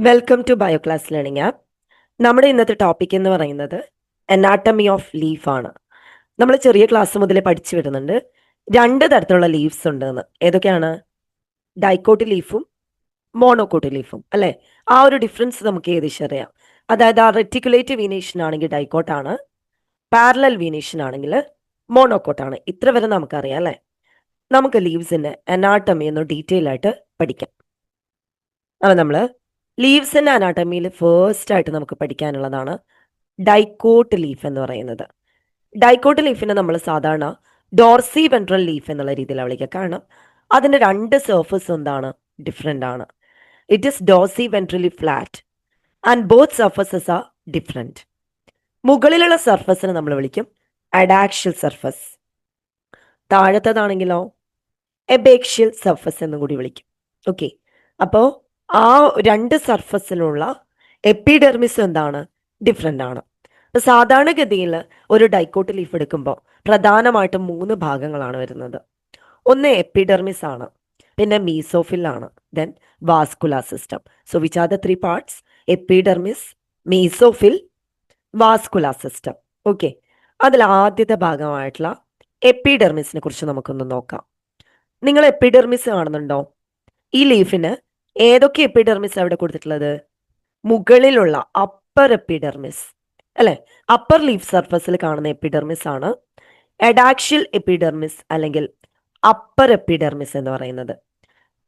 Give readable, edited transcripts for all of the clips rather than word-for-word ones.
Welcome to Bioclass learning app. നമ്മുടെ ഇന്നത്തെ topic എന്ന് പറയുന്നത് അനാട്ടമി ഓഫ് ലീഫ് ആണ്. നമ്മൾ ചെറിയ ക്ലാസ് മുതലേ പഠിച്ചു വരുന്നുണ്ട് രണ്ട് തരത്തിലുള്ള ലീവ്സ് ഉണ്ടെന്ന്. ഏതൊക്കെയാണ്? ഡൈക്കോട്ട് ലീഫും മോണോക്കോട്ട് ലീഫും, അല്ലേ? ആ ഒരു ഡിഫറൻസ് നമുക്ക് ഏകദേശം അറിയാം. അതായത് ആ റെറ്റിക്കുലേറ്റ് വീനേഷൻ ആണെങ്കിൽ ഡൈക്കോട്ടാണ്, പാരലൽ വീനേഷൻ ആണെങ്കിൽ മോണോക്കോട്ടാണ്. ഇത്ര വരെ നമുക്കറിയാം, അല്ലേ? നമുക്ക് ലീവ്സിന്റെ അനാട്ടമി ഒന്ന് ഡീറ്റെയിൽ ആയിട്ട് പഠിക്കാം. അപ്പം നമ്മൾ ലീവ്സിന്റെ അനാട്ടമിയിൽ ഫേസ്റ്റ് ആയിട്ട് നമുക്ക് പഠിക്കാനുള്ളതാണ് ഡൈക്കോട്ട് ലീഫ് എന്ന് പറയുന്നത്. ഡൈക്കോട്ട് ലീഫിനെ നമ്മൾ സാധാരണ ഡോർസി വെൻട്രൽ ലീഫ് എന്നുള്ള രീതിയിലാണ് വിളിക്കുക. കാരണം അതിന്റെ രണ്ട് സർഫസ് എന്താണ്? ഡിഫറെൻ്റ് ആണ്. It is Dorsey ventrally flat and both surfaces are different. മുകളിലുള്ള സർഫസിനെ നമ്മൾ വിളിക്കും അഡാക്ഷ്യൽ സർഫസ്, താഴത്തതാണെങ്കിലോ എബേക്ഷ്യൽ സർഫസ് എന്നും കൂടി വിളിക്കും. ഓക്കെ, അപ്പോൾ ആ രണ്ട് സർഫസിലുള്ള എപ്പിഡെർമിസ് എന്താണ്? ഡിഫറെൻ്റ് ആണ്. സാധാരണഗതിയിൽ ഒരു ഡൈക്കോട്ട് ലീഫ് എടുക്കുമ്പോൾ പ്രധാനമായിട്ടും 3 ഭാഗങ്ങളാണ് വരുന്നത്. ഒന്ന് എപ്പിഡെർമിസ് ആണ്, പിന്നെ മീസോഫിൽ ആണ്, then vascular system. So which are the 3 parts? Epidermis, mesophyll, vascular system. Okay, അതിൽ ആദ്യത്തെ ഭാഗമായിട്ടുള്ള എപ്പിഡെർമിസിനെ കുറിച്ച് നമുക്കൊന്ന് നോക്കാം. നിങ്ങൾ എപ്പിഡെർമിസ് കാണുന്നുണ്ടോ? ഈ ലീഫിന് ഏതൊക്കെ എപ്പിഡെർമിസ് അവിടെ കൊടുത്തിട്ടുള്ളത്? മുകളിലുള്ള അപ്പർ എപ്പിഡെർമിസ്, അല്ലെ? അപ്പർ ലീഫ് സർഫസിൽ കാണുന്ന എപ്പിഡെർമിസ് ആണ് എഡാക്ഷ്യൽ എപ്പിഡെർമിസ് അല്ലെങ്കിൽ അപ്പർ എപ്പിഡെർമിസ് എന്ന് പറയുന്നത്.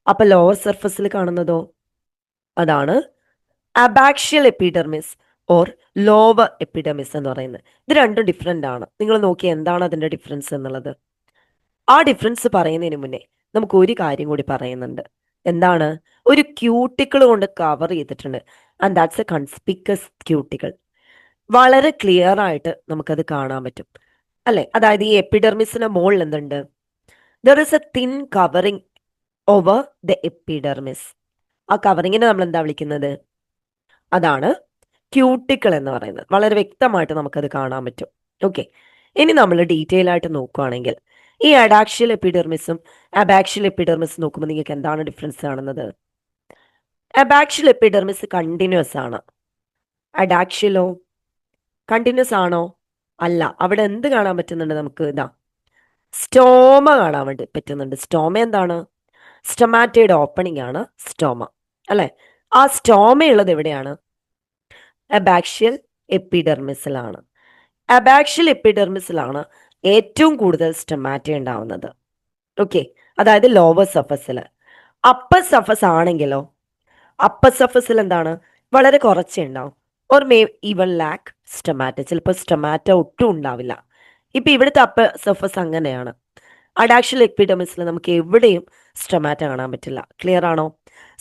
അപ്പൊ ലോവർ സർഫസിൽ കാണുന്നതോ? അതാണ് അബാക്ഷ്യൽ എപ്പിഡെർമിസ് ഓർ ലോവർ എപ്പിഡെർമിസ് എന്ന് പറയുന്നത്. ഇത് രണ്ടും ഡിഫറെൻ്റ് ആണ്. നിങ്ങൾ നോക്കി എന്താണ് അതിന്റെ ഡിഫറൻസ് എന്നുള്ളത്. ആ ഡിഫറൻസ് പറയുന്നതിന് മുന്നേ നമുക്ക് ഒരു കാര്യം കൂടി പറയുന്നുണ്ട്. എന്താണ്? ഒരു ക്യൂട്ടിക്കിൾ കൊണ്ട് കവർ ചെയ്തിട്ടുണ്ട്. And that's a conspicuous cuticle. വളരെ ക്ലിയർ ആയിട്ട് നമുക്കത് കാണാൻ പറ്റും, അല്ലെ? അതായത് ഈ എപ്പിഡെർമിസിന്റെ മുകളിൽ എന്തുണ്ട്? There is A thin covering over the epidermis. ആ കവറിങ്ങിനെ നമ്മൾ എന്താ വിളിക്കുന്നത്? അതാണ് ക്യൂട്ടിക്കിൾ എന്ന് പറയുന്നത്. വളരെ വ്യക്തമായിട്ട് നമുക്കത് കാണാൻ പറ്റും. ഓക്കെ, ഇനി നമ്മൾ ഡീറ്റെയിൽ ആയിട്ട് നോക്കുകയാണെങ്കിൽ ഈ അഡാക്ഷ്യൽ എപ്പിഡെർമിസും അബാക്ഷ്യൽ എപ്പിഡെർമിസും നോക്കുമ്പോൾ നിങ്ങൾക്ക് എന്താണ് ഡിഫറൻസ് കാണുന്നത്? അബാക്ഷ്യൽ എപ്പിഡെർമിസ് കണ്ടിന്യൂസ് ആണ്. അഡാക്ഷ്യലോ കണ്ടിന്യൂസ് ആണോ? അല്ല. അവിടെ എന്ത് കാണാൻ പറ്റുന്നുണ്ട് നമുക്ക്? ഇതാ സ്റ്റോമ കാണാൻ വേണ്ടി പറ്റുന്നുണ്ട്. സ്റ്റോമ എന്താണ്? സ്റ്റൊമാറ്റയുടെ ഓപ്പണിംഗ് ആണ് സ്റ്റോമ, അല്ലെ? ആ സ്റ്റോമ ഉള്ളത് എവിടെയാണ്? അബാക്ഷ്യൽ എപ്പിഡെർമിസിലാണ്. അബാക്ഷ്യൽ എപ്പിഡെർമിസിലാണ് ഏറ്റവും കൂടുതൽ സ്റ്റൊമാറ്റ ഉണ്ടാവുന്നത്. ഓക്കെ, അതായത് ലോവർ സർഫസിൽ. അപ്പർ സർഫസ് ആണെങ്കിലോ അപ്പർ സർഫസിൽ എന്താണ്? വളരെ കുറച്ചേ ഉണ്ടാവും. Or may even lack stomata. ചിലപ്പോൾ സ്റ്റൊമാറ്റ ഒട്ടും ഉണ്ടാവില്ല. ഇപ്പൊ ഇവിടുത്തെ അപ്പർ സർഫസ് അങ്ങനെയാണ്. അഡാക്ഷ്യൽ എപ്പിഡെർമിസിൽ നമുക്ക് എവിടെയും സ്റ്റൊമാറ്റ കാണാൻ പറ്റില്ല. ക്ലിയർ ആണോ?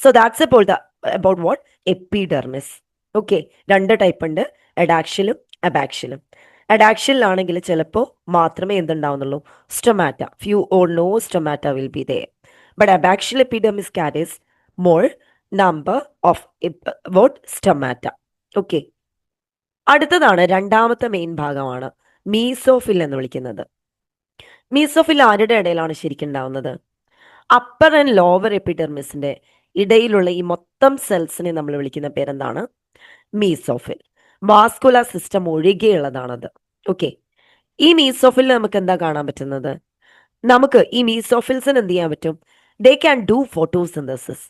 So that's about what epidermis. Okay, രണ്ട് ടൈപ്പ് ഉണ്ട്, എഡാക്ഷ്യലും അബാക്ഷ്യലും. അഡാക്ഷ്യലാണെങ്കിൽ ചിലപ്പോൾ മാത്രമേ എന്തുണ്ടാവുന്നുള്ളൂ? Stomata. Few or no stomata will be there. But abaxial epidermis carries more number of what stomata. Okay, അടുത്തതാണ് രണ്ടാമത്തെ മെയിൻ ഭാഗമാണ് മീസോഫിൽ എന്ന് വിളിക്കുന്നത്. മീസോഫിൽ ആരുടെ ഇടയിലാണ് ശരിക്കും ഉണ്ടാവുന്നത്? അപ്പർ ആൻഡ് ലോവർ എപ്പിഡെർമിസിന്റെ ഇടയിലുള്ള ഈ മൊത്തം സെൽസിനെ നമ്മൾ വിളിക്കുന്ന പേരെന്താണ്? മീസോഫിൽ. വാസ്കുലർ സിസ്റ്റം ഒഴികെയുള്ളതാണത്. ഓക്കെ, ഈ മീസോഫിൽ നമുക്ക് എന്താ കാണാൻ പറ്റുന്നത്? നമുക്ക് ഈ മീസോഫിൽസിന് എന്ത് ചെയ്യാൻ പറ്റും? They can do photosynthesis.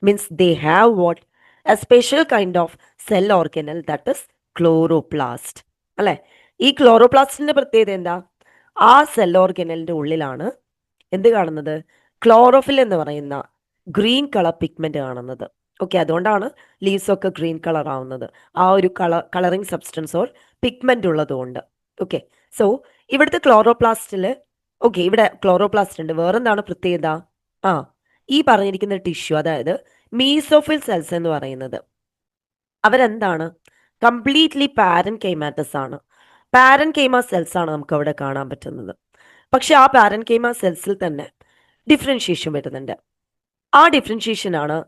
Means they have what? A special kind of cell organelle that is chloroplast, അല്ലെ? ഈ ക്ലോറോപ്ലാസ്റ്റിന്റെ പ്രത്യേകത എന്താ? ആ സെൽ ഓർഗനലിന്റെ ഉള്ളിലാണ് എന്ത് കാണുന്നത്? ക്ലോറോഫിൽ എന്ന് പറയുന്ന ഗ്രീൻ കളർ പിഗ്മെന്റ് കാണുന്നത്. ഓക്കെ, അതുകൊണ്ടാണ് ലീവ്സ് ഒക്കെ ഗ്രീൻ കളർ ആവുന്നത്. ആ ഒരു കളറിങ് സബ്സ്റ്റൻസ് ഓർ പിഗ്മെന്റ് ഉള്ളതുകൊണ്ട്. ഓക്കെ, സോ ഇവിടുത്തെ ക്ലോറോപ്ലാസ്റ്റില് ഓക്കെ, ഇവിടെ ക്ലോറോപ്ലാസ്റ്റ് ഉണ്ട്. വേറെന്താണ് പ്രത്യേകത? ആ, ഈ പറഞ്ഞിരിക്കുന്ന ടിഷ്യൂ, അതായത് മീസോഫിൽ സെൽസ് എന്ന് പറയുന്നത് അവരെന്താണ്? കംപ്ലീറ്റ്ലി പാരൻ കൈമാറ്റസ് ആണ്. പാരൻ കൈമ സെൽസ് ആണ് നമുക്ക് അവിടെ കാണാൻ പറ്റുന്നത്. പക്ഷെ ആ പാരൻ കൈമ സെൽസിൽ തന്നെ ഡിഫറൻഷിയേഷൻ വരുന്നുണ്ട്. ആ ഡിഫറൻഷിയേഷൻ ആണ്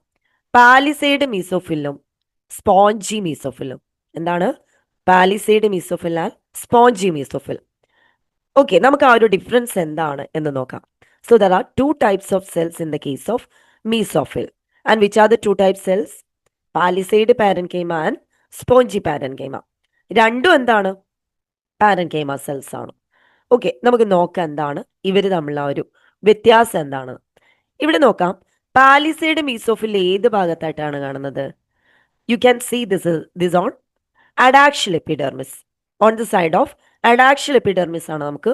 പാലിസൈഡ് മീസോഫിലും സ്പോഞ്ചി മീസോഫിലും. എന്താണ്? Palisade mesophyll and spongy mesophyll. Okay, നമുക്ക് ആ ഒരു ഡിഫറൻസ് എന്താണ് എന്ന് നോക്കാം. So there are 2 types of cells in the case of mesophil. And which are the 2 type cells? Palisade parenchyma and spongy parenchyma. രണ്ടും എന്താണ്? Parenchyma cells ആണ്. Okay, നമുക്ക് നോക്കാം എന്താണ് ഇവർ തമ്മിലുള്ള ഒരു വ്യത്യാസം എന്താണ്. ഇവിടെ നോക്കാം, പാലിസൈഡ് മീസോഫിൽ ഏത് ഭാഗത്തായിട്ടാണ് കാണുന്നത്? You can see this on adaxial epidermis. On the side of adaxial epidermis ആണ് നമുക്ക്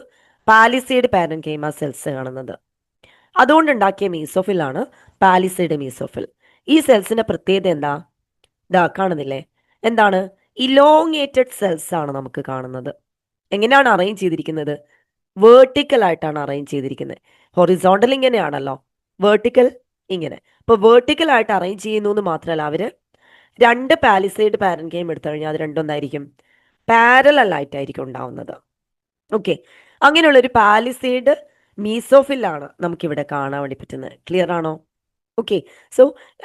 പാലിസൈഡ് പാരൻകൈമ സെൽസ് കാണുന്നത്. അതുകൊണ്ടുണ്ടാക്കിയ മീസോഫിൽ ആണ് പാലിസൈഡ് മീസോഫിൽ. ഈ സെൽസിന്റെ പ്രത്യേകത എന്താ? ഇതാ കാണുന്നില്ലേ, എന്താണ്? ഇലോങ്ങേറ്റഡ് സെൽസ് ആണ് നമുക്ക് കാണുന്നത്. എങ്ങനെയാണ് അറേഞ്ച് ചെയ്തിരിക്കുന്നത്? വേർട്ടിക്കൽ ആയിട്ടാണ് അറേഞ്ച് ചെയ്തിരിക്കുന്നത്. ഹൊറിസോണ്ടൽ ഇങ്ങനെയാണല്ലോ, വേർട്ടിക്കൽ ഇങ്ങനെ. അപ്പോൾ വേർട്ടിക്കൽ ആയിട്ട് അറേഞ്ച് ചെയ്യുന്നു എന്ന് മാത്രമല്ല, അവര് രണ്ട് പാലിസൈഡ് പാരൻകൈം എടുത്തു കഴിഞ്ഞാൽ അത് രണ്ടൊന്നായിരിക്കും പാരലൽ ആയിട്ടായിരിക്കും ഉണ്ടാവുന്നത്. ഓക്കെ, അങ്ങനെയുള്ള ഒരു പാലിസൈഡ് മീസോഫിലാണ് നമുക്കിവിടെ കാണാൻ വേണ്ടി പറ്റുന്നത്. ക്ലിയർ ആണോ? Okay, so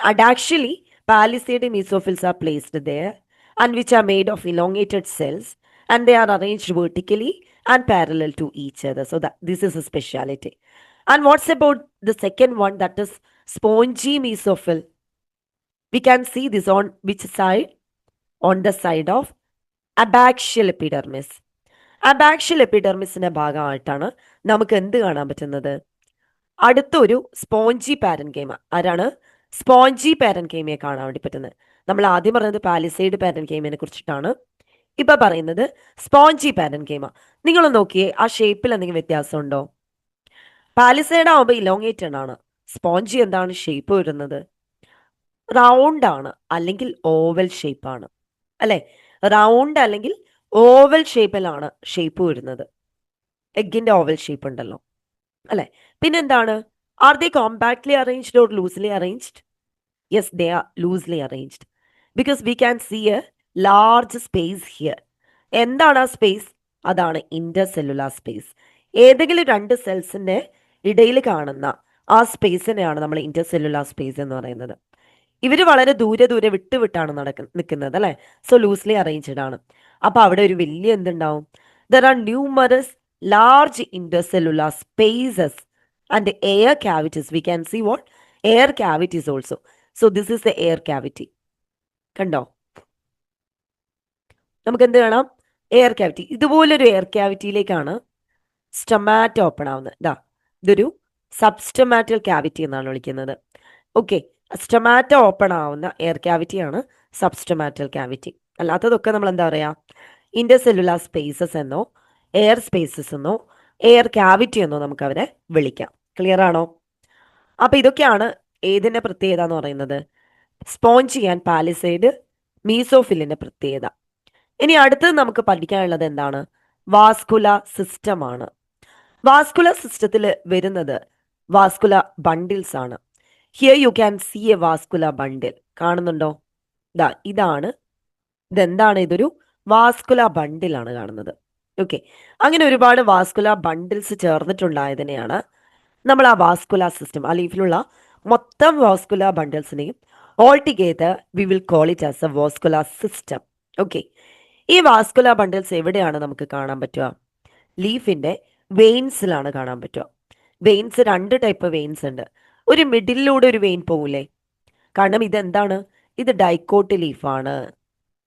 adaxially palisade mesophylls are placed there and which are made of elongated cells and they are arranged vertically and parallel to each other. So that this is a speciality. And what's about the second one, that is spongy mesophil? We can see this on which side? On the side of abaxial epidermis. അബാക്ഷ്യൽ എപ്പിഡെർമിസിന്റെ ഭാഗമായിട്ടാണ് നമുക്ക് എന്ത് കാണാൻ പറ്റുന്നത്? അടുത്തൊരു spongy parenchyma. ആരാണ്? Spongy പാരൻകൈമയെ കാണാൻ വേണ്ടി പറ്റുന്നത്. നമ്മൾ ആദ്യം പറഞ്ഞത് പാലിസൈഡ് പാരൻകൈമയെ കുറിച്ചിട്ടാണ്, ഇപ്പൊ പറയുന്നത് സ്പോഞ്ചി പാരൻകൈമ. നിങ്ങൾ നോക്കിയേ, ആ ഷേപ്പിൽ എന്തെങ്കിലും വ്യത്യാസം ഉണ്ടോ? പാലിസൈഡ് ആവുമ്പോൾ ഇലോങ്ങേറ്റഡ് ആണ്. സ്പോഞ്ചി എന്താണ് ഷേപ്പ് വരുന്നത്? റൗണ്ട് ആണ്, അല്ലെങ്കിൽ ഓവൽ ഷേപ്പ് ആണ്, അല്ലെ? റൗണ്ട് അല്ലെങ്കിൽ ഓവൽ ഷേപ്പിലാണ് ഷേപ്പ് വരുന്നത്. എഗ്ഗിന്റെ ഓവൽ ഷേപ്പ് ഉണ്ടല്ലോ, അല്ലെ? പിന്നെന്താണ്? Are they compactly arranged or loosely arranged? Yes, they are loosely arranged because we can see a large space here. എന്താണ് ആ സ്പേസ്? അതാണ് ഇന്റർസെല്ലുലാർ സ്പേസ്. ഏതെങ്കിലും രണ്ട് സെൽസിന്റെ ഇടയിൽ കാണുന്ന ആ സ്പേസിനെയാണ് നമ്മൾ ഇന്റർസെല്ലുലാർ സ്പേസ് എന്ന് പറയുന്നത്. ഇവര് വളരെ ദൂരെ ദൂരെ വിട്ടാണ് നിൽക്കുന്നത്, അല്ലെ? സോ ലൂസ്ലി അറേഞ്ച്ഡ് ആണ്. അപ്പൊ അവിടെ ഒരു വലിയ എന്തുണ്ടാവും? There are numerous large intercellular spaces and air cavities. We can see what? Air cavities also. So this is the air cavity. കണ്ടോ? നമുക്ക് എന്ത് കാണാം? Air cavity. ഇതുപോലൊരു എയർ ക്യാവിറ്റിയിലേക്കാണ് സ്റ്റൊമാറ്റ ഓപ്പൺ ആവുന്നത്. ഇതാ, ഇതൊരു സബ്സ്റ്റൊമാറ്റൽ ക്യാവിറ്റി എന്നാണ് വിളിക്കുന്നത്. ഓക്കെ, സ്റ്റൊമാറ്റ ഓപ്പൺ ആവുന്ന എയർ ക്യാവിറ്റിയാണ് സബ്സ്റ്റൊമാറ്റൽ ക്യാവിറ്റി. അല്ലാത്തതൊക്കെ നമ്മൾ എന്താ പറയാ? ഇന്റർസെല്ലുലാർ സ്പേസസ് എന്നോ എയർ സ്പേസസ് എന്നോ എയർ ക്യാവിറ്റി എന്നോ നമുക്ക് അവരെ വിളിക്കാം. ക്ലിയർ ആണോ? അപ്പൊ ഇതൊക്കെയാണ് ഏതിന്റെ പ്രത്യേകത എന്ന് പറയുന്നത്? സ്പോഞ്ചി ആൻഡ് പാലിസൈഡ് മീസോഫിലിന്റെ പ്രത്യേകത. ഇനി അടുത്തത് നമുക്ക് പഠിക്കാനുള്ളത് എന്താണ്? വാസ്കുലർ സിസ്റ്റം ആണ്. വാസ്കുലർ സിസ്റ്റത്തിൽ വരുന്നത് വാസ്കുലർ ബണ്ടിൽസ് ആണ്. Here you can see a vascular bundle. കാണുന്നുണ്ടോ? ഇതെന്താണ്? ഇതൊരു വാസ്കുലർ ബണ്ടിലാണ് കാണുന്നത്. ഓക്കെ, അങ്ങനെ ഒരുപാട് വാസ്കുലർ ബണ്ടിൽസ് ചേർന്നിട്ടുണ്ടായതിനെയാണ് നമ്മൾ ആ വാസ്കുലർ സിസ്റ്റം, ആ ലീഫിലുള്ള മൊത്തം വാസ്കുലർ ബണ്ടിൽസിനെയും all together we will call it as a vascular system. Okay, ഈ വാസ്കുലർ ബണ്ടിൽസ് എവിടെയാണ് നമുക്ക് കാണാൻ പറ്റുക? ലീഫിന്റെ വെയിൻസിലാണ് കാണാൻ പറ്റുക. വെയിൻസ് രണ്ട് ടൈപ്പ് വെയിൻസ് ഉണ്ട്. ഒരു മിഡിലൂടെ ഒരു വെയിൻ പോകൂലേ? കാരണം ഇതെന്താണ്? ഇത് ഡൈക്കോട്ട് ലീഫാണ്,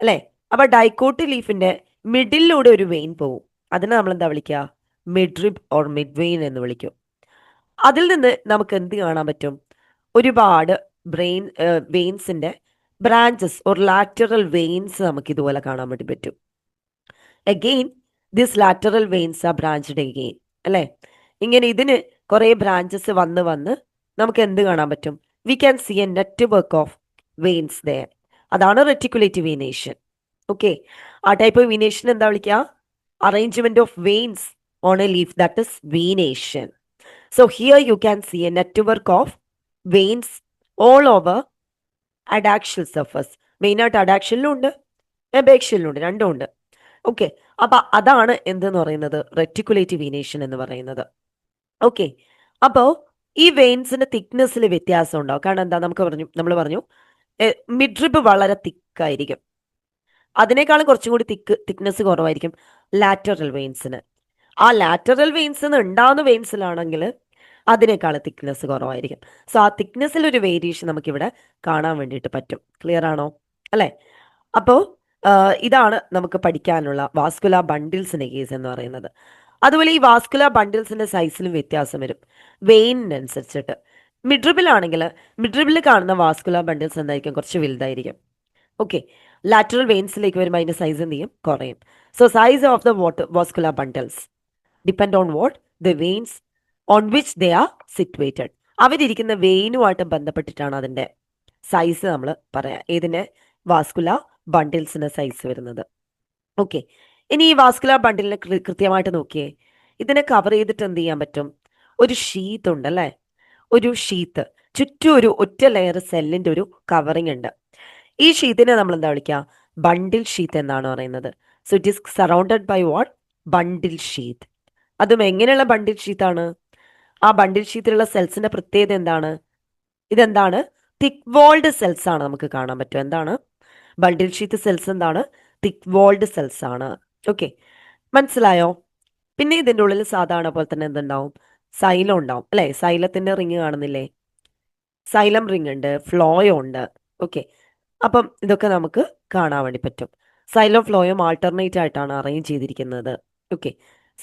അല്ലേ? അപ്പൊ ഡൈക്കോട്ട് ലീഫിന്റെ മിഡിലൂടെ ഒരു വെയിൻ പോവും. അതിനെ നമ്മൾ എന്താ വിളിക്കുക? മിഡ്രിബ് ഓർ മിഡ് വെയിൻ എന്ന് വിളിക്കും. അതിൽ നിന്ന് നമുക്ക് എന്ത് കാണാൻ പറ്റും? ഒരുപാട് വെയിൻസിന്റെ ബ്രാഞ്ചസ് ഓർ ലാറ്ററൽ വെയിൻസ് നമുക്ക് ഇതുപോലെ കാണാൻ വേണ്ടി പറ്റും. Again this lateral veins R branched again, അല്ലേ? ഇങ്ങനെ ഇതിന് കുറെ ബ്രാഞ്ചസ് വന്ന് നമുക്ക് എന്ത് കാണാൻ പറ്റും? We can see a network of veins there. അതാണ് റെറ്റിക്കുലേറ്റീവ് വീനേഷൻ. ഓക്കെ, ആ ടൈപ്പ് ഓഫ് വീനേഷൻ എന്താ വിളിക്കുക? Arrangement of veins on a leaf, that is venation. So here you can see a network of veins all over adaxial surface. മെയിനായിട്ട് അഡാക്ഷനിലും ഉണ്ട്, എബേക്ഷനിലും ഉണ്ട്, രണ്ടും ഉണ്ട്. ഓക്കെ, അപ്പൊ അതാണ് എന്തെന്ന് പറയുന്നത്? റെറ്റിക്കുലേറ്റീവ് വീനേഷൻ എന്ന് പറയുന്നത്. ഓക്കെ, അപ്പോൾ ഈ വെയിൻസിന്റെ തിക്നെസ്സിൽ വ്യത്യാസം ഉണ്ടാവും. കാരണം എന്താ? നമ്മൾ പറഞ്ഞു മിഡ്രിബ് വളരെ തിക്കായിരിക്കും, അതിനേക്കാളും കുറച്ചും കൂടി തിക്നെസ് കുറവായിരിക്കും ലാറ്ററൽ വെയിൻസിന്. ആ ലാറ്ററൽ വെയിൻസിന് ഉണ്ടാവുന്ന വെയിൻസിലാണെങ്കിൽ അതിനേക്കാൾ തിക്നെസ് കുറവായിരിക്കും. സോ ആ തിക്നെസ്സിൽ ഒരു വേരിയേഷൻ നമുക്കിവിടെ കാണാൻ വേണ്ടിയിട്ട് പറ്റും. ക്ലിയർ ആണോ? അല്ലേ? അപ്പോൾ ഇതാണ് നമുക്ക് പഠിക്കാനുള്ള വാസ്കുലാർ ബണ്ടിൽസിന്റെ കേസ് എന്ന് പറയുന്നത്. അതുപോലെ ഈ വാസ്കുലാർ ബണ്ടിൽസിന്റെ സൈസിലും വ്യത്യാസം വരും വെയിനനുസരിച്ചിട്ട്. മിഡ്രിബിലാണെങ്കിൽ മിഡ്രിബിൽ കാണുന്ന വാസ്കുലാർ ബണ്ടിൽസ് എന്തായിരിക്കും? കുറച്ച് വലുതായിരിക്കും. ഓക്കെ, ലാറ്ററൽ വെയിൻസിലേക്ക് വരുമ്പോൾ അതിന്റെ സൈസ് എന്ത് ചെയ്യും? കുറയും. So size of the vascular bundles depend on what? The veins on which they are situated. അവരിയ്ക്കുന്ന വെയിനുമായിട്ട് ബന്ധപ്പെട്ടിട്ടാണ് അതിന്റെ സൈസ് നമ്മൾ പറയാം. ഏതിന്റെ? വാസ്കുലാർ ബണ്ടിൽസിന്റെ സൈസ് വരുന്നത്. ഓക്കെ, ഇനി ഈ വാസ്കുലാർ ബണ്ടിലിനെ കൃത്യമായിട്ട് നോക്കിയേ. ഇതിനെ കവർ ചെയ്തിട്ട് എന്ത് ചെയ്യാൻ പറ്റും? ഒരു ഷീത്ത് ഉണ്ട് അല്ലേ? ഒരു ഷീത്ത്, ചുറ്റും ഒരു ഒറ്റ ലെയർ സെല്ലിന്റെ ഒരു കവറിങ് ഉണ്ട്. ഈ ഷീത്തിനെ നമ്മൾ എന്താ വിളിക്കുക? ബണ്ടിൽ ഷീത്ത് എന്നാണ് പറയുന്നത്. So it is surrounded by what? Bundle sheath. അതും എങ്ങനെയുള്ള ബണ്ടിൽ ഷീത്താണ്? ആ ബണ്ടിൽ ഷീത്തിലുള്ള സെൽസിന്റെ പ്രത്യേകത എന്താണ്? ഇതെന്താണ്? തിക് വോൾഡ് സെൽസ് ആണ് നമുക്ക് കാണാൻ പറ്റും. എന്താണ്? ബണ്ടിൽ ഷീത്ത് സെൽസ് എന്താണ്? തിക് വോൾഡ് സെൽസ് ആണ്. ഓക്കെ, മനസ്സിലായോ? പിന്നെ ഇതിൻ്റെ ഉള്ളിൽ സാധാരണ പോലെ തന്നെ എന്തുണ്ടാവും? സൈലം ഉണ്ടാവും അല്ലേ? സൈലത്തിന്റെ റിങ് കാണുന്നില്ലേ? സൈലം റിങ് ഉണ്ട്, ഫ്ലോയോ ഉണ്ട്. ഓക്കെ, അപ്പം ഇതൊക്കെ നമുക്ക് കാണാൻ വേണ്ടി പറ്റും. സൈലോ ഫ്ലോയും ആൾട്ടർനേറ്റ് ആയിട്ടാണ് അറേഞ്ച് ചെയ്തിരിക്കുന്നത്. Okay,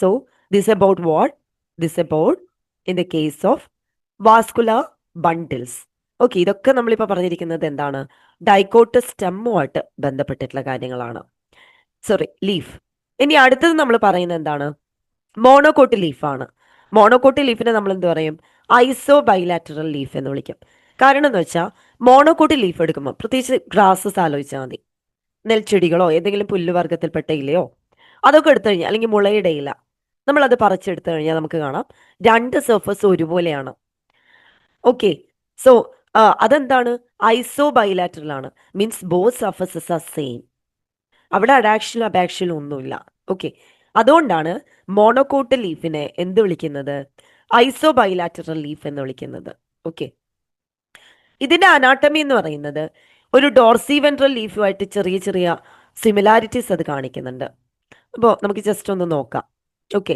so this about what? This about in the case of vascular bundles. Okay, ഇതൊക്കെ നമ്മളിപ്പോൾ പറഞ്ഞിരിക്കുന്നത് എന്താണ്? ഡൈക്കോട്ട് സ്റ്റെമ്മുമായിട്ട് ബന്ധപ്പെട്ടിട്ടുള്ള കാര്യങ്ങളാണ്. Sorry, leaf. ഇനി അടുത്തത് നമ്മൾ പറയുന്നത് എന്താണ്? മോണോകോട്ട് ലീഫാണ്. മോണോകോട്ട് ലീഫിനെ നമ്മൾ എന്ത് പറയും? ഐസോ ബൈലാറ്ററൽ ലീഫ് എന്ന് വിളിക്കും. കാരണം എന്ന് വെച്ചാൽ മോണോകോട്ട് ലീഫ് എടുക്കുമ്പോൾ, പ്രത്യേകിച്ച് ഗ്രാസസ് ആലോചിച്ചാൽ മതി, നെൽച്ചെടികളോ ഏതെങ്കിലും പുല്ലുവർഗത്തിൽപ്പെട്ട ഇലയോ അതൊക്കെ എടുത്തു കഴിഞ്ഞാൽ, അല്ലെങ്കിൽ മുളയുടെ ഇല നമ്മളത് പറിച്ചെടുത്തു കഴിഞ്ഞാൽ നമുക്ക് കാണാം രണ്ട് സർഫസ് ഒരുപോലെയാണ്. ഓക്കെ, സോ അതെന്താണ്? ഐസോ ബൈലാറ്ററൽ ആണ്. Means both surfaces are same. അവിടെ അഡാക്ഷ്യലും അബാക്ഷ്യലും ഒന്നുമില്ല. ഓക്കെ, അതുകൊണ്ടാണ് മോണോകോട്ട് ലീഫിനെ എന്ത് വിളിക്കുന്നത്? ഐസോ ബൈലാറ്ററൽ ലീഫ് എന്ന് വിളിക്കുന്നത്. ഓക്കെ, ഇതിന്റെ അനാട്ടമി എന്ന് പറയുന്നത് ഒരു ഡോർസി വെൻട്രൽ ലീഫുമായിട്ട് ചെറിയ ചെറിയ സിമിലാരിറ്റീസ് അത് കാണിക്കുന്നുണ്ട്. അപ്പോൾ നമുക്ക് ജസ്റ്റ് ഒന്ന് നോക്കാം. ഓക്കെ,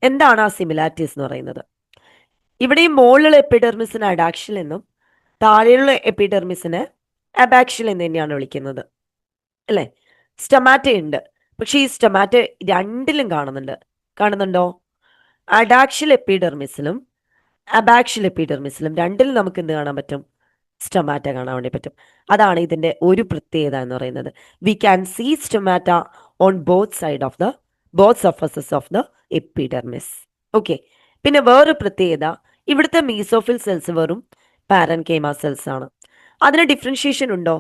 എന്താണ് ആ സിമിലാരിറ്റീസ് എന്ന് പറയുന്നത്? ഇവിടെ ഈ മുകളിലുള്ള എപ്പിഡെർമിസിന് അഡാക്ഷ്യൽ എന്നും താഴെയുള്ള എപ്പിഡെർമിസിന് അബാക്ഷ്യൽ എന്ന് തന്നെയാണ് വിളിക്കുന്നത് അല്ലേ? സ്റ്റൊമാറ്റ ഉണ്ട്, പക്ഷെ ഈ സ്റ്റൊമാറ്റ രണ്ടിലും കാണുന്നുണ്ടോ? അഡാക്ഷ്യൽ എപ്പിഡെർമിസിലും അബാക്ഷ്യൽ എപ്പിഡെർമിസിലും രണ്ടിലും നമുക്ക് എന്ത് കാണാൻ പറ്റും? സ്റ്റൊമാറ്റ കാണാൻ വേണ്ടി പറ്റും. അതാണ് ഇതിന്റെ ഒരു പ്രത്യേകത എന്ന് പറയുന്നത്. We can see stomata on both surfaces of the epidermis. Okay, പിന്നെ വേറൊരു പ്രത്യേകത, ഇവിടുത്തെ മീസോഫിൽ സെൽസ് വെറും പാരൻകൈമ സെൽസ് ആണ്. അതിന് ഡിഫറൻഷിയേഷൻ ഉണ്ടോ?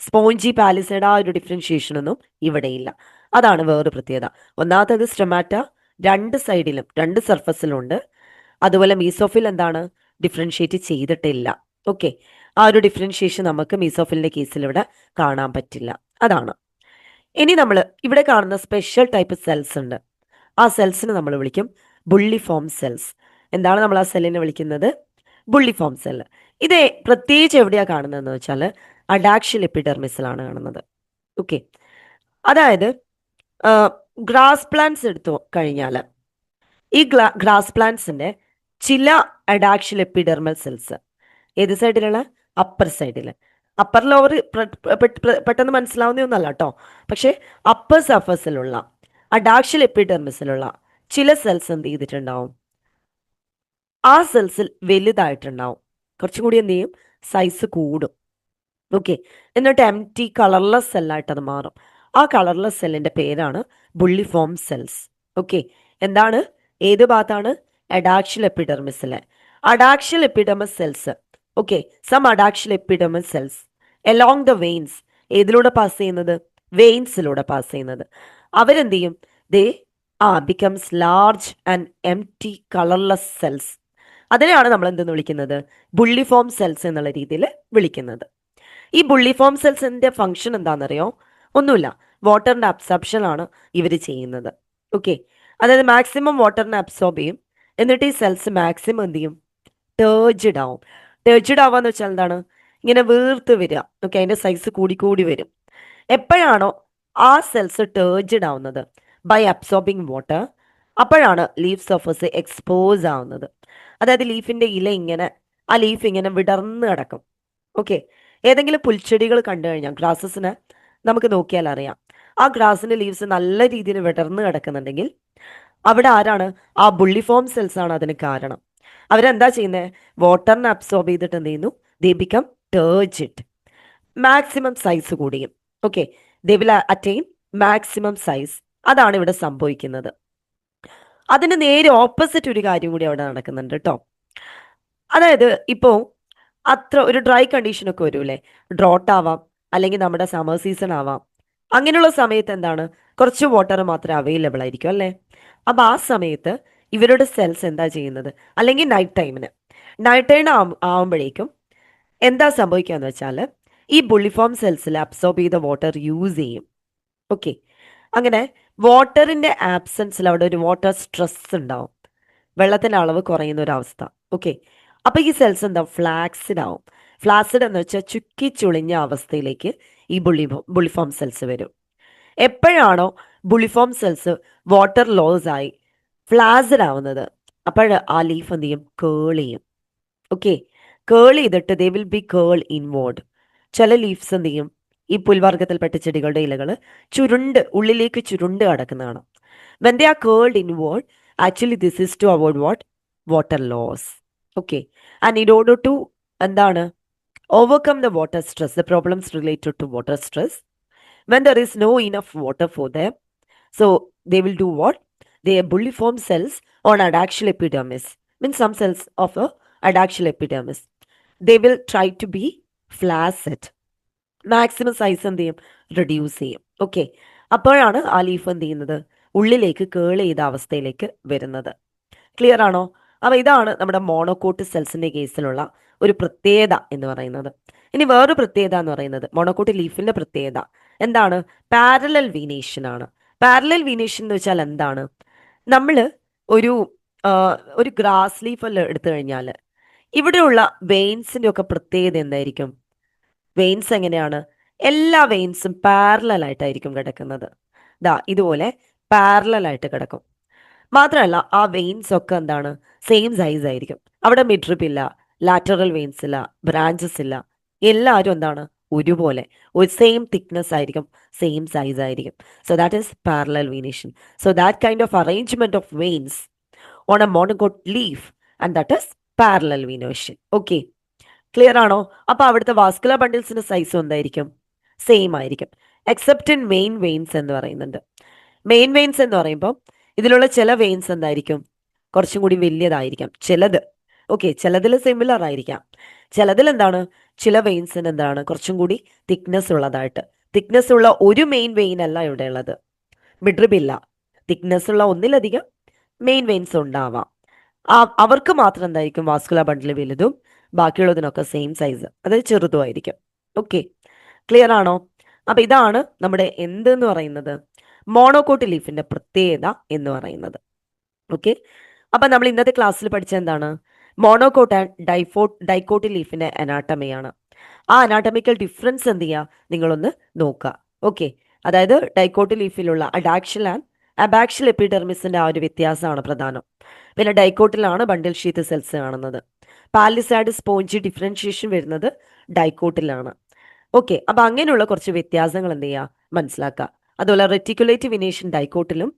സ്പോഞ്ചി പാലിസൈഡ് ആ ഒരു ഡിഫറൻഷിയേഷൻ ഒന്നും ഇവിടെയില്ല. അതാണ് വേറൊരു പ്രത്യേകത. ഒന്നാമത്തേത് സ്റ്റൊമാറ്റ രണ്ട് സൈഡിലും രണ്ട് സർഫസിലും ഉണ്ട്. അതുപോലെ മീസോഫിൽ എന്താണ്? ഡിഫറൻഷിയേറ്റ് ചെയ്തിട്ടില്ല. ഓക്കെ, ആ ഒരു ഡിഫറൻഷിയേഷൻ നമുക്ക് മീസോഫിലിന്റെ കേസിൽ ഇവിടെ കാണാൻ പറ്റില്ല. അതാണ്. ഇനി നമ്മൾ ഇവിടെ കാണുന്ന സ്പെഷ്യൽ ടൈപ്പ് സെൽസ് ഉണ്ട്. ആ സെൽസിനെ നമ്മൾ വിളിക്കും ബുള്ളിഫോം സെൽസ്. എന്താണ് നമ്മൾ ആ സെല്ലിനെ വിളിക്കുന്നത്? Bulliform cell. ഇത് പ്രത്യേകിച്ച് എവിടെയാണ് കാണുന്നതെന്ന് വെച്ചാൽ അഡാക്ഷ്യൽ എപ്പിഡെർമിസിലാണ് കാണുന്നത്. ഓക്കെ, അതായത് ഗ്രാസ് പ്ലാന്റ്സ് എടുത്തു കഴിഞ്ഞാൽ ഈ ഗ്രാസ് പ്ലാന്റ്സിന്റെ ചില അഡാക്ഷ്യൽ എപ്പിഡെർമൽ സെൽസ് ഏത് സൈഡിലുള്ള? അപ്പർ സൈഡിൽ. അപ്പർ ലോവർ പെട്ടെന്ന് മനസ്സിലാവുന്ന ഒന്നല്ല കേട്ടോ. പക്ഷേ അപ്പർ സർഫസിലുള്ള അഡാക്ഷ്യൽ എപ്പിഡെർമിസിലുള്ള ചില സെൽസ് എന്ത് ചെയ്തിട്ടുണ്ടാവും? ആ സെൽസിൽ വലുതായിട്ടുണ്ടാവും. കുറച്ചും കൂടി എന്ത് ചെയ്യും? സൈസ് കൂടും. ഓക്കെ, എന്നിട്ട് എംറ്റി കളർലെസ് സെല്ലായിട്ട് അത് മാറും. ആ കളർലെസ് സെല്ലിന്റെ പേരാണ് ബുള്ളിഫോം സെൽസ്. ഓക്കെ, എന്താണ്? ഏത് ഭാഗത്താണ്? അഡാക്ഷ്യൽ എപ്പിഡെർമിസിലെ adaxial epidermis cells. Okay, some adaxial epidermis cells along the veins. ഏതിലൂടെ പാസ് ചെയ്യുന്നത്? വെയിൻസിലൂടെ പാസ് ചെയ്യുന്നത്. അവരെന്ത് ചെയ്യും? They becomes large and empty colourless cells. അതിനെയാണ് നമ്മൾ എന്തെന്ന് വിളിക്കുന്നത്? ബുള്ളിഫോം സെൽസ് എന്നുള്ള രീതിയിൽ വിളിക്കുന്നത്. ഈ ബുള്ളിഫോം സെൽസിന്റെ ഫംഗ്ഷൻ എന്താണെന്നറിയോ? ഒന്നുമില്ല, വാട്ടറിന്റെ അബ്സോർപ്ഷൻ ആണ് ഇവർ ചെയ്യുന്നത്. ഓക്കെ, അതായത് മാക്സിമം വാട്ടറിനെ അബ്സോർബ് ചെയ്യും. എന്നിട്ട് ഈ സെൽസ് മാക്സിമം എന്ത് ചെയ്യും? ടേർജ്ഡ് ആവും. ടേർജ്ഡ് ആവാന്ന് വെച്ചാൽ എന്താണ്? ഇങ്ങനെ വീർത്ത് വരിക. ഓക്കെ, അതിന്റെ സൈസ് കൂടി വരും. എപ്പോഴാണോ ആ സെൽസ് ടേർജ്ഡ് ആവുന്നത്? By absorbing water. അപ്പോഴാണ് ലീഫ് സർഫസ് എക്സ്പോസ് ആവുന്നത്. അതായത് ലീഫിന്റെ ഇല ഇങ്ങനെ, ആ ലീഫ് ഇങ്ങനെ വിടർന്ന് കിടക്കും. ഓക്കെ, ഏതെങ്കിലും പുൽച്ചെടികൾ കണ്ടു കഴിഞ്ഞാൽ ഗ്രാസസിനെ നമുക്ക് നോക്കിയാൽ അറിയാം, ആ ഗ്രാസിന്റെ ലീവ്സ് നല്ല രീതിയിൽ വിടർന്ന് കിടക്കുന്നുണ്ടെങ്കിൽ അവിടെ ആരാണ്? ആ ബുള്ളിഫോം സെൽസ് ആണ് അതിന് കാരണം. അവരെന്താ ചെയ്യുന്നത്? വാട്ടറിനെ അബ്സോർബ് ചെയ്തിട്ട് എന്ത് ചെയ്യുന്നു? ദേ ബിക്കം ടേർജിഡ്, മാക്സിമം സൈസ് കൂടിയും. Okay, they will attain maximum size. അതാണ് ഇവിടെ സംഭവിക്കുന്നത്. അതിന് നേരെ ഓപ്പോസിറ്റ് ഒരു കാര്യം കൂടി അവിടെ നടക്കുന്നുണ്ട് കേട്ടോ. അതായത് ഇപ്പോൾ അത്ര ഒരു ഡ്രൈ കണ്ടീഷനൊക്കെ വരൂലേ, ഡ്രോട്ട് ആവാം, അല്ലെങ്കിൽ നമ്മുടെ സമ്മർ സീസൺ ആവാം. അങ്ങനെയുള്ള സമയത്ത് എന്താണ്? കുറച്ച് വാട്ടർ മാത്രമേ അവൈലബിൾ ആയിരിക്കും അല്ലേ? അപ്പം ആ സമയത്ത് ഇവരുടെ സെൽസ് എന്താ ചെയ്യുന്നത്? അല്ലെങ്കിൽ നൈറ്റ് ടൈം ആവുമ്പോഴേക്കും എന്താ സംഭവിക്കുക എന്ന് വെച്ചാൽ ഈ ബുള്ളിഫോം സെൽസിൽ അബ്സോർബ് ചെയ്ത വാട്ടർ യൂസ് ചെയ്യും. ഓക്കെ, അങ്ങനെ വാട്ടറിന്റെ ആബ്സെൻസിൽ അവിടെ ഒരു വാട്ടർ സ്ട്രെസ് ഉണ്ടാവും, വെള്ളത്തിന്റെ അളവ് കുറയുന്ന ഒരു അവസ്ഥ. ഓക്കെ, അപ്പൊ ഈ സെൽസ് എന്താ? ഫ്ലാക്സിഡ് ആവും. ഫ്ലാക്സിഡ് എന്ന് വെച്ചാൽ ചുക്കി ചുളിഞ്ഞ അവസ്ഥയിലേക്ക് ഈ ബുള്ളിഫോം സെൽസ് വരും. എപ്പോഴാണോ ബുള്ളിഫോം സെൽസ് വാട്ടർ ലോസ് ആയി ഫ്ലാസിഡ് ആവുന്നത്, അപ്പോൾ ആ ലീഫ് എന്ത് ചെയ്യും? കേൾ ചെയ്യും. ഓക്കെ, കേൾ ചെയ്തിട്ട് they will be curl inward. ചില ലീഫ്സ് എന്ത് ചെയ്യും? ഈ പുൽവർഗത്തിൽപ്പെട്ട ചെടികളുടെ ഇലകൾ ഉള്ളിലേക്ക് ചുരുണ്ട് കിടക്കുന്നതാണ്. When they are curled inward, actually this is to avoid what? Water loss. Okay, and in order to എന്താണ്? Overcome the water stress, the problems related to water stress, when there is no enough water for them, so they will do what? They bulliform cells on adaxial epidermis, means some cells of a adaxial epidermis, they will try to be flaccid, maximum size എന്ത് ചെയ്യും? Reduce ചെയ്യും. Okay, അപ്പോഴാണ് ആ leaf എന്ത് ചെയ്യുന്നത്? ഉള്ളിലേക്ക് കേൾ ചെയ്ത അവസ്ഥയിലേക്ക് വരുന്നത്. ക്ലിയർ ആണോ? അപ്പോൾ ഇതാണ് നമ്മുടെ മോണോകോട്ട് സെൽസിന്റെ കേസിലുള്ള ഒരു പ്രത്യേകത എന്ന് പറയുന്നത്. ഇനി വേറൊരു പ്രത്യേകത എന്ന് പറയുന്നത്, മോണോകോട്ട് ലീഫിന്റെ പ്രത്യേകത എന്താണ്? പാരലൽ വീനേഷൻ ആണ്. പാരലൽ വീനേഷൻ എന്ന് വെച്ചാൽ എന്താണ്? നമ്മൾ ഒരു ഒരു ഗ്രാസ് ലീഫ് എടുത്തു കഴിഞ്ഞാൽ ഇവിടെയുള്ള വെയിൻസിന്റെ ഒക്കെ പ്രത്യേകത എന്തായിരിക്കും? വെയിൻസ് എങ്ങനെയാണ്? എല്ലാ വെയിൻസും പാരലൽ ആയിട്ടായിരിക്കും കിടക്കുന്നത്. ഇതുപോലെ പാരലൽ ആയിട്ട് കിടക്കും. മാത്രമല്ല ആ വെയിൻസ് ഒക്കെ എന്താണ്? സെയിം സൈസ് ആയിരിക്കും. അവിടെ മിഡ്രിപ്പ് ഇല്ല, ലാറ്ററൽ വെയിൻസ് ഇല്ല, ബ്രാഞ്ചസ് ഇല്ല. എല്ലാവരും എന്താണ്? ഒരുപോലെ ഒരു സെയിം തിക്നെസ് ആയിരിക്കും, സെയിം സൈസ് ആയിരിക്കും. So that is parallel venation. So that kind of arrangement of veins on A monocot leaf, and that is parallel venation. Okay, clear ആണോ? അപ്പൊ അവിടുത്തെ വാസ്കുലർ ബണ്ടിൽസിന്റെ സൈസും എന്തായിരിക്കും? സെയിം ആയിരിക്കും, എക്സെപ്റ്റ് ഇൻ മെയിൻ വെയിൻസ് എന്ന് പറയുന്നുണ്ട്. Main veins എന്ന് പറയുമ്പോൾ ഇതിലുള്ള ചില വെയിൻസ് എന്തായിരിക്കും? കുറച്ചും കൂടി വലിയതായിരിക്കാം ചിലത്. ഓക്കെ, ചിലതിൽ സിമിലർ ആയിരിക്കാം. ചിലതിൽ എന്താണ്? ചില വെയിൻസിന് എന്താണ്? കുറച്ചും കൂടി തിക്നെസ് ഉള്ളതായിട്ട്. തിക്നെസ് ഉള്ള ഒരു മെയിൻ വെയിൻ അല്ല ഇവിടെ ഉള്ളത്, മിഡ്രിബില്ല. തിക്നെസ് ഉള്ള ഒന്നിലധികം മെയിൻ വെയിൻസ് ഉണ്ടാവാം. അവർക്ക് മാത്രം എന്തായിരിക്കും? വാസ്കുലർ ബണ്ടിൽ വലുതും ബാക്കിയുള്ളതിനൊക്കെ സെയിം സൈസ്, അതായത് ചെറുതുമായിരിക്കും. ഓക്കെ, ക്ലിയർ ആണോ? അപ്പൊ ഇതാണ് നമ്മുടെ എന്തെന്ന് പറയുന്നത്? മോണോകോട്ട് ലീഫിന്റെ പ്രത്യേകത എന്ന് പറയുന്നത്. ഓക്കെ, അപ്പൊ നമ്മൾ ഇന്നത്തെ ക്ലാസ്സിൽ പഠിച്ച എന്താണ്? മോണോകോട്ട് ആൻഡ് ഡൈക്കോട്ട് ലീഫിന്റെ അനാട്ടമിയാണ്. ആ അനാട്ടമിക്കൽ ഡിഫറൻസ് എന്ത് ചെയ്യുക? നിങ്ങളൊന്ന് നോക്കുക. ഓക്കെ, അതായത് ഡൈക്കോട്ട് ലീഫിലുള്ള അഡാക്ഷ്യൽ ആൻഡ് അബാക്ഷ്യൽ എപ്പിഡെർമിസിന്റെ ആ ഒരു വ്യത്യാസമാണ് പ്രധാനം. പിന്നെ ഡൈക്കോട്ടിലാണ് ബണ്ടിൽ ഷീത്ത് സെൽസ് കാണുന്നത്. പാലിസാഡ് സ്പോഞ്ച് ഡിഫറൻഷിയേഷൻ വരുന്നത് ഡൈക്കോട്ടിലാണ്. ഓക്കെ, അപ്പൊ അങ്ങനെയുള്ള കുറച്ച് വ്യത്യാസങ്ങൾ എന്ത് ചെയ്യുക? മനസ്സിലാക്കുക. അതുപോലെ റെറ്റിക്കുലേറ്റ് വിനേഷൻ ഡൈക്കോട്ടിലും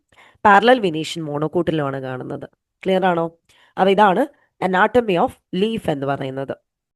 പാരലൽ വിനേഷൻ മോണോകോട്ടിലുമാണ് കാണുന്നത്. ക്ലിയർ ആണോ? അപ്പൊ ഇതാണ് അനാട്ടമി ഓഫ് ലീഫ് എന്ന് പറയുന്നത്.